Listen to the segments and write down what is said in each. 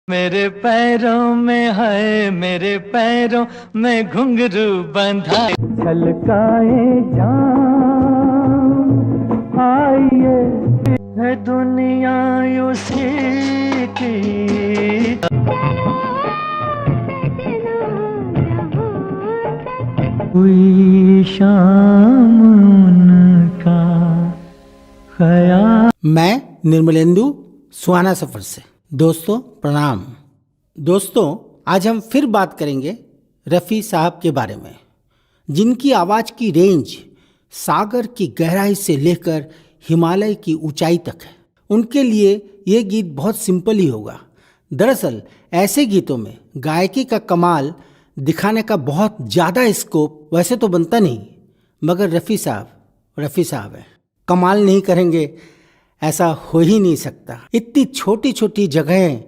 मेरे पैरों में है, मेरे पैरों में घुंघरू बंधा, छलकाए जान आइए है दुनिया उसी की। हुई शाम उनका ख्याल। मैं निर्मलेंदु सुहाना सफर से। दोस्तों प्रणाम। दोस्तों आज हम फिर बात करेंगे रफ़ी साहब के बारे में, जिनकी आवाज़ की रेंज सागर की गहराई से लेकर हिमालय की ऊंचाई तक है। उनके लिए ये गीत बहुत सिंपल ही होगा। दरअसल ऐसे गीतों में गायकी का कमाल दिखाने का बहुत ज़्यादा स्कोप वैसे तो बनता नहीं, मगर रफ़ी साहब है, कमाल नहीं करेंगे ऐसा हो ही नहीं सकता। इतनी छोटी छोटी जगहें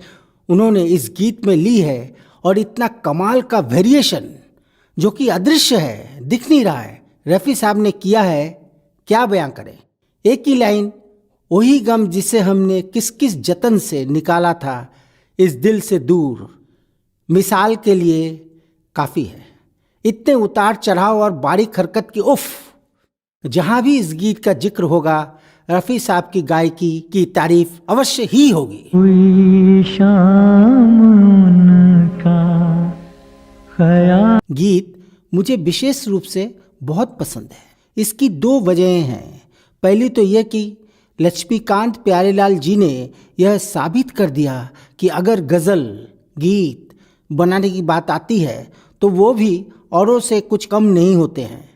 उन्होंने इस गीत में ली है और इतना कमाल का वेरिएशन जो कि अदृश्य है, दिख नहीं रहा है, रफ़ी साहब ने किया है। क्या बयां करें। एक ही लाइन, वही गम जिसे हमने किस किस जतन से निकाला था इस दिल से दूर, मिसाल के लिए काफ़ी है। इतने उतार चढ़ाव और बारीक हरकत की उफ, जहाँ भी इस गीत का जिक्र होगा रफ़ी साहब की गायकी की तारीफ अवश्य ही होगी। हुई शाम उनका ख्याल। गीत मुझे विशेष रूप से बहुत पसंद है। इसकी दो वजहें हैं। पहली तो यह कि लक्ष्मीकांत प्यारेलाल जी ने यह साबित कर दिया कि अगर गज़ल गीत बनाने की बात आती है तो वो भी औरों से कुछ कम नहीं होते हैं।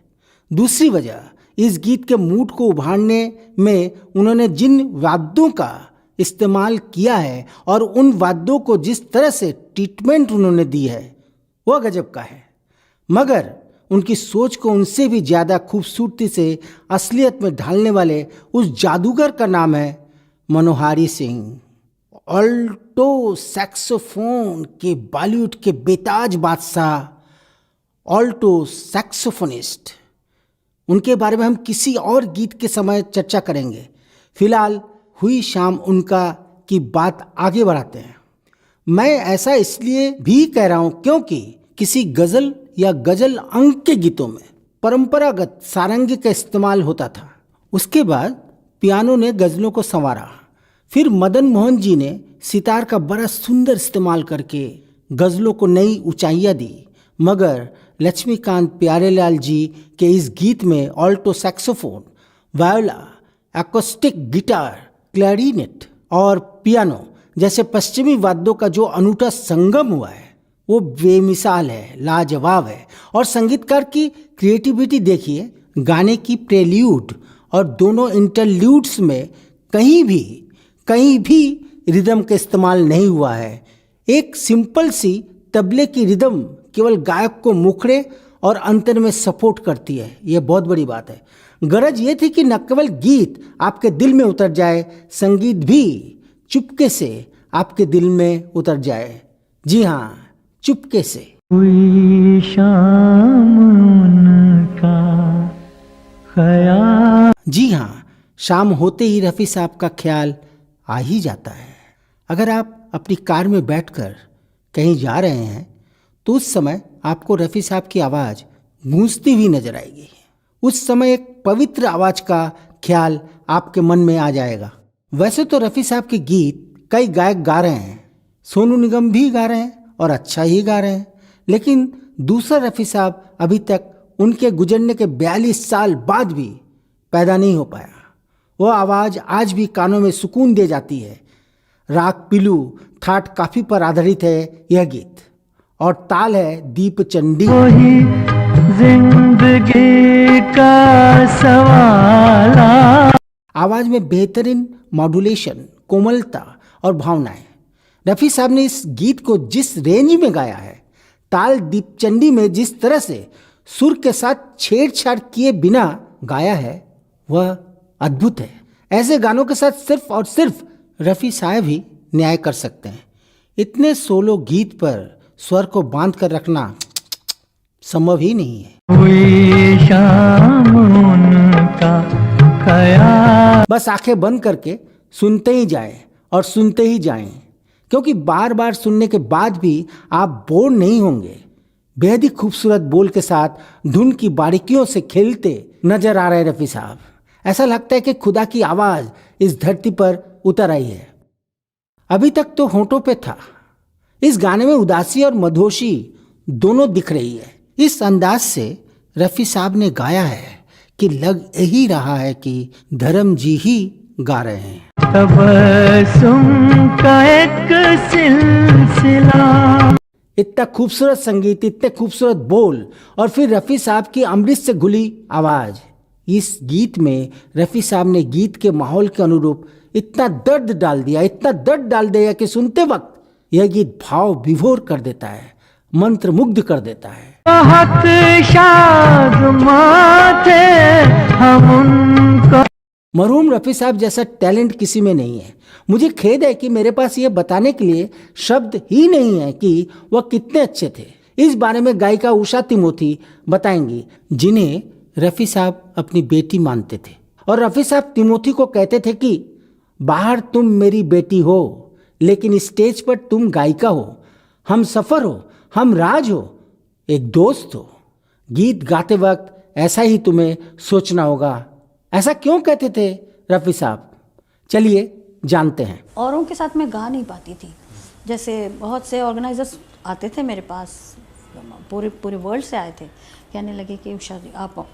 दूसरी वजह, इस गीत के मूड को उभारने में उन्होंने जिन वाद्यों का इस्तेमाल किया है और उन वाद्यों को जिस तरह से ट्रीटमेंट उन्होंने दी है वह गजब का है। मगर उनकी सोच को उनसे भी ज़्यादा खूबसूरती से असलियत में ढालने वाले उस जादूगर का नाम है मनोहारी सिंह। ऑल्टो सैक्सोफोन के बॉलीवुड के बेताज बादशाह, ऑल्टो सैक्सोफोनिस्ट। उनके बारे में हम किसी और गीत के समय चर्चा करेंगे। फिलहाल हुई शाम उनका की बात आगे बढ़ाते हैं। मैं ऐसा इसलिए भी कह रहा हूँ क्योंकि किसी गज़ल या गज़ल अंग के गीतों में परंपरागत सारंगी का इस्तेमाल होता था। उसके बाद पियानो ने गज़लों को संवारा। फिर मदन मोहन जी ने सितार का बड़ा सुंदर इस्तेमाल करके गज़लों को नई ऊंचाइयाँ दी। मगर लक्ष्मीकांत प्यारेलाल जी के इस गीत में Alto saxophone, voila, acoustic guitar, clarinet और पियानो जैसे पश्चिमी वाद्यों का जो अनूठा संगम हुआ है वो बेमिसाल है, लाजवाब है। और संगीतकार की क्रिएटिविटी देखिए, गाने की प्रेल्यूड और दोनों इंटरल्यूड्स में कहीं भी रिदम का इस्तेमाल नहीं हुआ है। एक सिंपल सी तबले की रिदम केवल गायक को मुखड़े और अंतर में सपोर्ट करती है। यह बहुत बड़ी बात है। गरज ये थी कि न केवल गीत आपके दिल में उतर जाए, संगीत भी चुपके से आपके दिल में उतर जाए। जी हाँ, चुपके से। हुई शाम उनका ख्याल। जी हाँ, शाम होते ही रफ़ी साहब का ख्याल आ ही जाता है। अगर आप अपनी कार में बैठकर कहीं जा रहे हैं तो उस समय आपको रफ़ी साहब की आवाज़ गूंजती हुई नजर आएगी। उस समय एक पवित्र आवाज़ का ख्याल आपके मन में आ जाएगा। वैसे तो रफ़ी साहब के गीत कई गायक गा रहे हैं, सोनू निगम भी गा रहे हैं और अच्छा ही गा रहे हैं, लेकिन दूसरा रफ़ी साहब अभी तक उनके गुजरने के 42 साल बाद भी पैदा नहीं हो पाया। वह आवाज़ आज भी कानों में सुकून दे जाती है। राग पीलू थाट काफ़ी पर आधारित है यह गीत और ताल है दीप चंडी। वही जिंदगी का सवाल। आवाज़ में बेहतरीन मॉड्यूलेशन, कोमलता और भावनाएं। रफ़ी साहब ने इस गीत को जिस रेंज में गाया है, ताल दीपचंडी में जिस तरह से सुर के साथ छेड़छाड़ किए बिना गाया है, वह अद्भुत है। ऐसे गानों के साथ सिर्फ और सिर्फ रफ़ी साहब ही न्याय कर सकते हैं। इतने सोलो गीत पर स्वर को बांध कर रखना संभव ही नहीं है। हुई शाम उनका ख्याल। बस आंखें बंद करके सुनते ही जाएं और सुनते ही जाएं, क्योंकि बार बार सुनने के बाद भी आप बोर नहीं होंगे। बेहद ही खूबसूरत बोल के साथ धुन की बारीकियों से खेलते नजर आ रहे रफ़ी साहब। ऐसा लगता है कि खुदा की आवाज़ इस धरती पर उतर आई है। अभी तक तो होंठों पे था, इस गाने में उदासी और मधोशी दोनों दिख रही है। इस अंदाज से रफ़ी साहब ने गाया है कि लग यही रहा है कि धर्म जी ही गा रहे हैं। तबस्सुम का एक सिलसिला। इतना खूबसूरत संगीत, इतने खूबसूरत बोल और फिर रफ़ी साहब की अमृत से घुली आवाज़। इस गीत में रफ़ी साहब ने गीत के माहौल के अनुरूप इतना दर्द डाल दिया, इतना दर्द डाल दिया कि सुनते वक्त यह गीत भाव विभोर कर देता है, मंत्र मुग्ध कर देता है। बहुत शाद थे हम उनको। मरहूम रफ़ी साहब जैसा टैलेंट किसी में नहीं है। मुझे खेद है कि मेरे पास ये बताने के लिए शब्द ही नहीं है कि वह कितने अच्छे थे। इस बारे में गायिका उषा तिमोथी बताएंगी, जिन्हें रफ़ी साहब अपनी बेटी मानते थे। और रफ़ी साहब तिमोथी को कहते थे कि बाहर तुम मेरी बेटी हो, लेकिन स्टेज पर तुम गायिका हो, हम सफ़र हो, हम राज हो, एक दोस्त हो। गीत गाते वक्त ऐसा ही तुम्हें सोचना होगा। ऐसा क्यों कहते थे रफ़ी साहब? चलिए जानते हैं। औरों के साथ मैं गा नहीं पाती थी। जैसे बहुत से ऑर्गेनाइजर्स आते थे मेरे पास, पूरे वर्ल्ड से आए थे, कहने लगे कि उषा जी आप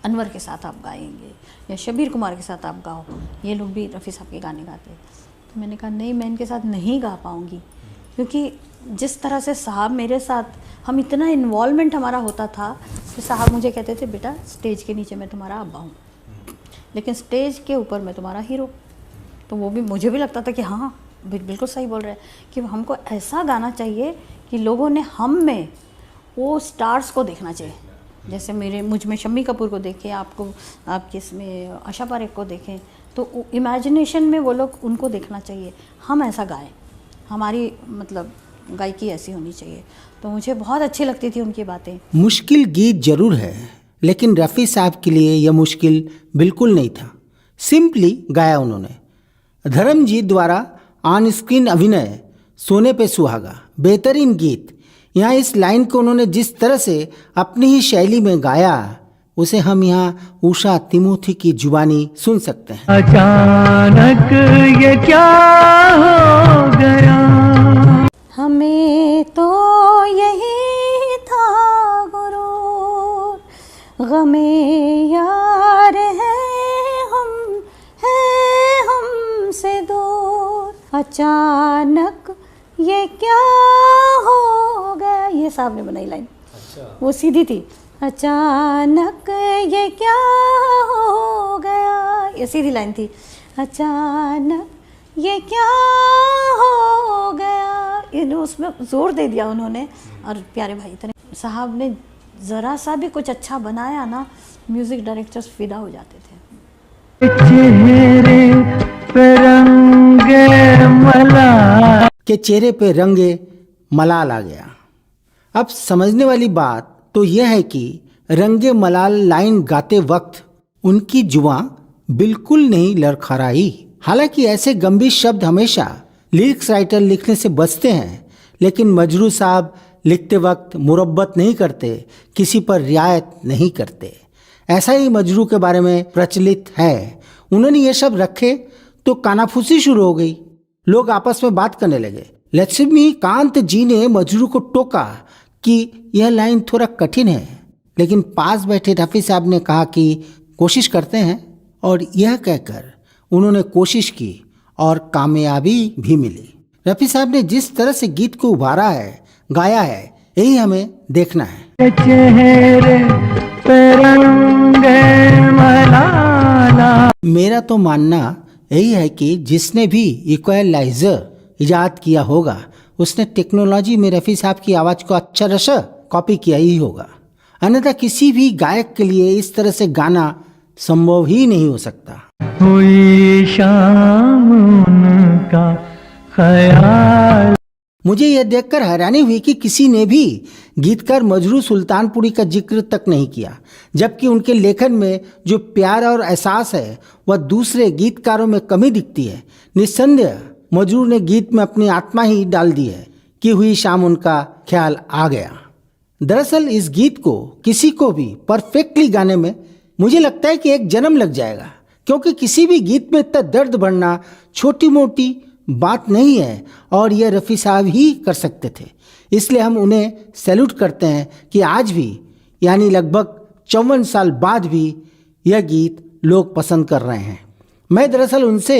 अनवर के साथ आप गाएंगे या शबीर कुमार के साथ आप गाओ, ये लोग भी रफ़ी साहब के गाने गाते। तो मैंने कहा नहीं, मैं इनके साथ नहीं गा पाऊँगी, क्योंकि जिस तरह से साहब मेरे साथ हम इतना इन्वॉल्वमेंट हमारा होता था कि साहब मुझे कहते थे बेटा स्टेज के नीचे मैं तुम्हारा अब्बा हूँ, लेकिन स्टेज के ऊपर मैं तुम्हारा हीरो। तो वो भी मुझे भी लगता था कि हाँ बिल्कुल सही बोल रहे हैं कि हमको ऐसा गाना चाहिए कि लोगों ने हम में वो स्टार्स को देखना चाहिए। जैसे मुझ में शम्मी कपूर को देखें, आपके इसमें आशा पारेख को देखें, तो इमेजिनेशन में वो लोग उनको देखना चाहिए। हम ऐसा गाएं, हमारी मतलब गायकी ऐसी होनी चाहिए। तो मुझे बहुत अच्छी लगती थी उनकी बातें। मुश्किल गीत जरूर है, लेकिन रफ़ी साहब के लिए यह मुश्किल बिल्कुल नहीं था। सिंपली गाया उन्होंने। धर्मजीत द्वारा ऑन स्क्रीन अभिनय सोने पे सुहागा, बेहतरीन गीत। यहाँ इस लाइन को उन्होंने जिस तरह से अपनी ही शैली में गाया, उसे हम यहाँ उषा तिमोथी की जुबानी सुन सकते हैं। अचानक ये क्या हो गया, हमें तो यही था गुरूर, गमे यार है हमसे दूर, अचानक ये क्या हो गया। ये साहब ने बनाई लाइन। अच्छा। वो सीधी थी, अचानक ये क्या हो गया, ये सीधी लाइन थी, अचानक ये क्या हो गया। उसमें जोर दे दिया उन्होंने। और प्यारे भाई इतने साहब ने ज़रा सा भी कुछ अच्छा बनाया ना, म्यूज़िक डायरेक्टर्स फिदा हो जाते थे। चेहरे पे रंगे मलाल, के चेहरे पे रंगे मलाल आ गया। अब समझने वाली बात तो यह है कि रंगे मलाल लाइन गाते वक्त उनकी जुबां बिल्कुल नहीं लड़खड़ाई। हालांकि ऐसे गंभीर शब्द हमेशा लिरिक्स राइटर लिखने से बचते हैं, लेकिन मजरू साहब लिखते वक्त मुरब्बत नहीं करते, किसी पर रियायत नहीं करते। ऐसा ही मजरू के बारे में प्रचलित है। उन्होंने ये शब्द रखे तो कानाफूसी शुरू हो गई, लोग आपस में बात करने लगे। लक्ष्मीकांत जी ने मजरू को टोका कि यह लाइन थोड़ा कठिन है, लेकिन पास बैठे रफ़ी साहब ने कहा कि कोशिश करते हैं, और यह कहकर उन्होंने कोशिश की और कामयाबी भी मिली। रफ़ी साहब ने जिस तरह से गीत को उभारा है, गाया है, यही हमें देखना है। चेहरे पे रंगे मलाला। मेरा तो मानना यही है कि जिसने भी इक्वलाइजर इजाद किया होगा, उसने टेक्नोलॉजी में रफ़ी साहब की आवाज़ को अक्षरशः कॉपी किया ही होगा। अन्यथा किसी भी गायक के लिए इस तरह से गाना संभव ही नहीं हो सकता। हुई शाम उनका ख्याल। मुझे यह देखकर हैरानी हुई कि किसी ने भी गीतकार मजरू सुल्तानपुरी का जिक्र तक नहीं किया, जबकि उनके लेखन में जो प्यार और एहसास है वह दूसरे गीतकारों में कमी दिखती है। निस्संदेह मजरू ने गीत में अपनी आत्मा ही डाल दी है कि हुई शाम उनका ख्याल आ गया। दरअसल इस गीत को किसी को भी परफेक्टली गाने में मुझे लगता है कि एक जन्म लग जाएगा, क्योंकि किसी भी गीत में इतना दर्द भरना छोटी मोटी बात नहीं है और यह रफ़ी साहब ही कर सकते थे। इसलिए हम उन्हें सैल्यूट करते हैं कि आज भी, यानी लगभग 54 साल बाद भी यह गीत लोग पसंद कर रहे हैं। मैं दरअसल उनसे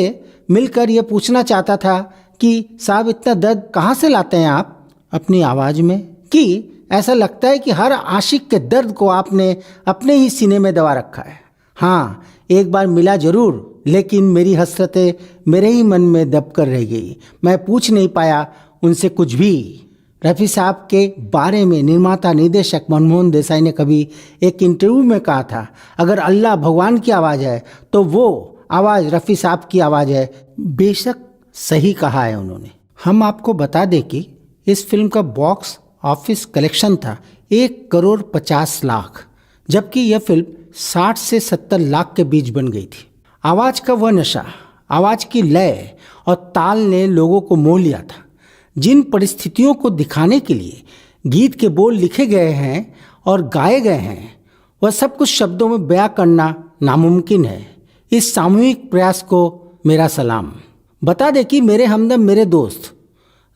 मिलकर यह पूछना चाहता था कि साहब इतना दर्द कहाँ से लाते हैं आप अपनी आवाज़ में, कि ऐसा लगता है कि हर आशिक के दर्द को आपने अपने ही सीने में दबा रखा है। हाँ, एक बार मिला जरूर, लेकिन मेरी हसरतें मेरे ही मन में दब कर रह गई। मैं पूछ नहीं पाया उनसे कुछ भी। रफ़ी साहब के बारे में निर्माता निर्देशक मनमोहन देसाई ने कभी एक इंटरव्यू में कहा था, अगर अल्लाह भगवान की आवाज़ है तो वो आवाज़ रफ़ी साहब की आवाज़ है। बेशक सही कहा है उन्होंने। हम आपको बता दें कि इस फिल्म का बॉक्स ऑफिस कलेक्शन था 1,50,00,000, जबकि यह फिल्म 60 से 70 लाख के बीच बन गई थी। आवाज़ का वह नशा, आवाज़ की लय और ताल ने लोगों को मोह लिया था। जिन परिस्थितियों को दिखाने के लिए गीत के बोल लिखे गए हैं और गाए गए हैं, वह सब कुछ शब्दों में बयां करना नामुमकिन है। इस सामूहिक प्रयास को मेरा सलाम। बता दें कि मेरे हमदम मेरे दोस्त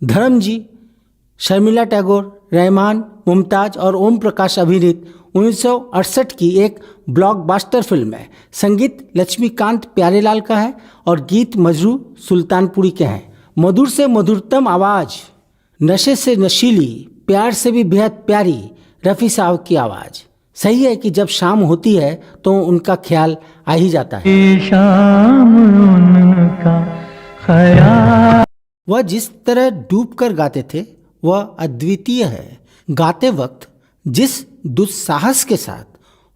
धर्म जी, शर्मिला टैगोर, रहमान, मुमताज़ और ओम प्रकाश अभिनीत 1968 की एक ब्लॉकबस्टर फिल्म है। संगीत लक्ष्मीकांत प्यारेलाल का है और गीत मजरू सुल्तानपुरी के हैं। मधुर से मधुरतम आवाज़, नशे से नशीली, प्यार से भी बेहद प्यारी रफ़ी साहब की आवाज़। सही है कि जब शाम होती है तो उनका ख्याल आ ही जाता है। शाम उनका ख्याल। वह जिस तरह डूब कर गाते थे वह अद्वितीय है। गाते वक्त जिस दुस्साहस के साथ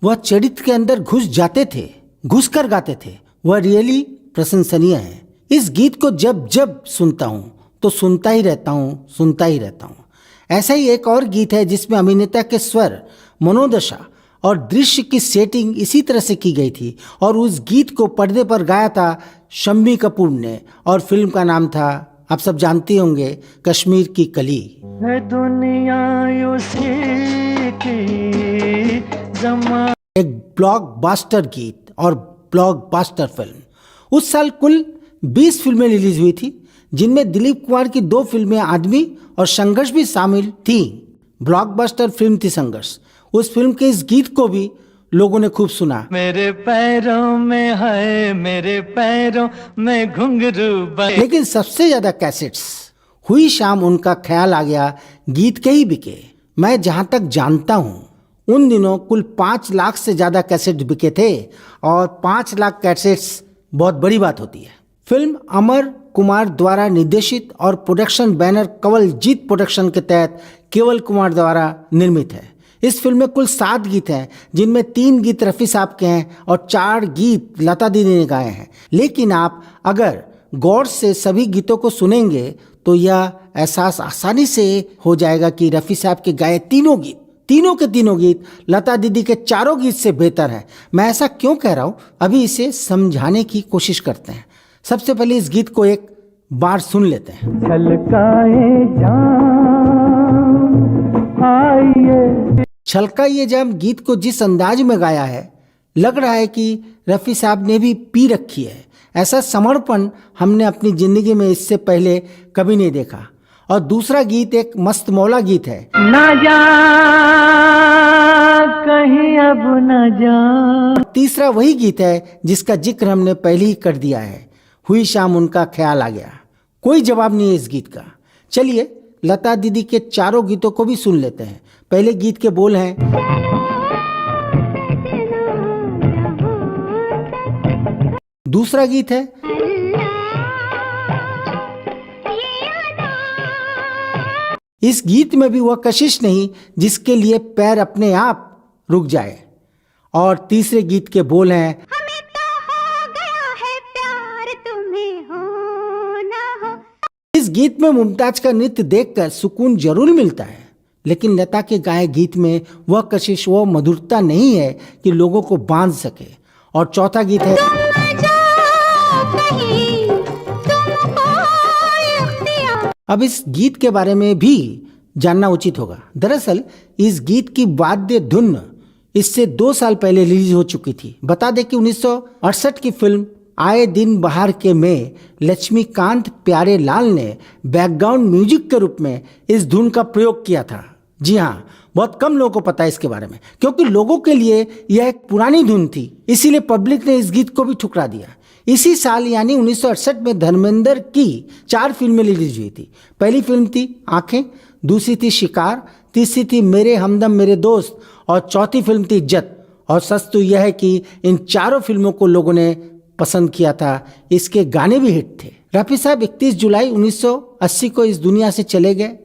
वह चरित्र के अंदर घुस जाते थे, घुस कर गाते थे, वह रियली प्रशंसनीय है। इस गीत को जब जब सुनता हूँ तो सुनता ही रहता हूँ। ऐसा ही एक और गीत है जिसमें अभिनेता के स्वर, मनोदशा और दृश्य की सेटिंग इसी तरह से की गई थी और उस गीत को पर्दे पर गाया था शम्मी कपूर ने और फिल्म का नाम था, आप सब जानते होंगे, कश्मीर की कली। है दुनिया उसी की ज़मां। एक ब्लॉकबस्टर गीत और ब्लॉकबस्टर फिल्म। उस साल कुल 20 फिल्में रिलीज हुई थी, जिनमें दिलीप कुमार की 2 फिल्में आदमी और संघर्ष भी शामिल थी। ब्लॉकबस्टर फिल्म थी संघर्ष। उस फिल्म के इस गीत को भी लोगों ने खूब सुना। मेरे पैरों में है, मेरे पैरों में घुंघरू बहे। लेकिन सबसे ज्यादा कैसेट्स हुई शाम उनका ख्याल आ गया गीत के ही बिके। मैं जहां तक जानता हूं उन दिनों कुल 5 लाख से ज्यादा कैसेट बिके थे और 5 लाख कैसेट्स बहुत बड़ी बात होती है। फिल्म अमर कुमार द्वारा निर्देशित और प्रोडक्शन बैनर कवलजीत प्रोडक्शन के तहत केवल कुमार द्वारा निर्मित है। इस फिल्म में कुल 7 गीत हैं, जिनमें 3 गीत रफ़ी साहब के हैं और 4 गीत लता दीदी ने गाए हैं। लेकिन आप अगर गौर से सभी गीतों को सुनेंगे तो यह एहसास आसानी से हो जाएगा कि रफ़ी साहब के गाए तीनों के तीनों गीत लता दीदी के 4 गीत से बेहतर हैं। मैं ऐसा क्यों कह रहा हूँ, अभी इसे समझाने की कोशिश करते हैं। सबसे पहले इस गीत को एक बार सुन लेते हैं। छलकाइए जाम गीत को जिस अंदाज में गाया है, लग रहा है कि रफ़ी साहब ने भी पी रखी है। ऐसा समर्पण हमने अपनी ज़िंदगी में इससे पहले कभी नहीं देखा। और दूसरा गीत एक मस्त मौला गीत है, ना जा कहीं अब न जा। तीसरा वही गीत है जिसका जिक्र हमने पहले ही कर दिया है, हुई शाम उनका ख्याल आ गया। कोई जवाब नहीं है इस गीत का। चलिए लता दीदी के 4 गीतों को भी सुन लेते हैं। पहले गीत के बोल हैं, दूसरा गीत है, इस गीत में भी वह कशिश नहीं जिसके लिए पैर अपने आप रुक जाए। और तीसरे गीत के बोल हैं, हमें तो हो गया है प्यार, तुम्हें हो ना हो। इस गीत में मुमताज का नृत्य देखकर सुकून जरूर मिलता है, लेकिन लता के गाए गीत में वह कशिश, वह मधुरता नहीं है कि लोगों को बांध सके। और चौथा गीत है अब इस गीत के बारे में भी जानना उचित होगा। दरअसल इस गीत की वाद्य धुन इससे 2 साल पहले रिलीज हो चुकी थी। बता दें कि 1968 की फिल्म आए दिन बहार के में लक्ष्मीकांत प्यारेलाल ने बैकग्राउंड म्यूजिक के रूप में इस धुन का प्रयोग किया था। जी हाँ, बहुत कम लोगों को पता है इसके बारे में, क्योंकि लोगों के लिए यह एक पुरानी धुन थी, इसीलिए पब्लिक ने इस गीत को भी ठुकरा दिया। इसी साल यानी 1968 में धर्मेंद्र की 4 फिल्में रिलीज हुई थी। पहली फिल्म थी आंखें, दूसरी थी शिकार, तीसरी थी मेरे हमदम मेरे दोस्त और चौथी फिल्म थी इज्जत। और सच तो यह है कि इन चारों फिल्मों को लोगों ने पसंद किया था, इसके गाने भी हिट थे। रफ़ी साहब 31 जुलाई 1980 को इस दुनिया से चले गए,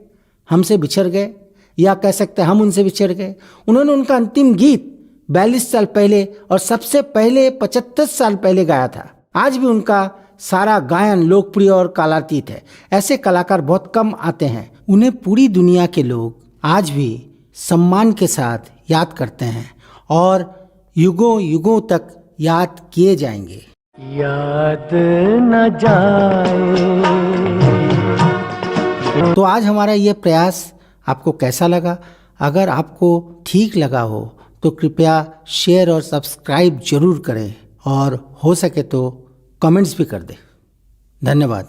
हमसे बिछड़ गए, या कह सकते हैं हम उनसे बिछड़ गए। उन्होंने उनका अंतिम गीत 42 साल पहले और सबसे पहले 75 साल पहले गाया था। आज भी उनका सारा गायन लोकप्रिय और कालातीत है। ऐसे कलाकार बहुत कम आते हैं, उन्हें पूरी दुनिया के लोग आज भी सम्मान के साथ याद करते हैं और युगों युगों तक याद किए जाएंगे। याद न जाए। तो आज हमारा ये प्रयास आपको कैसा लगा? अगर आपको ठीक लगा हो तो कृपया शेयर और सब्सक्राइब जरूर करें और हो सके तो कमेंट्स भी कर दें। धन्यवाद।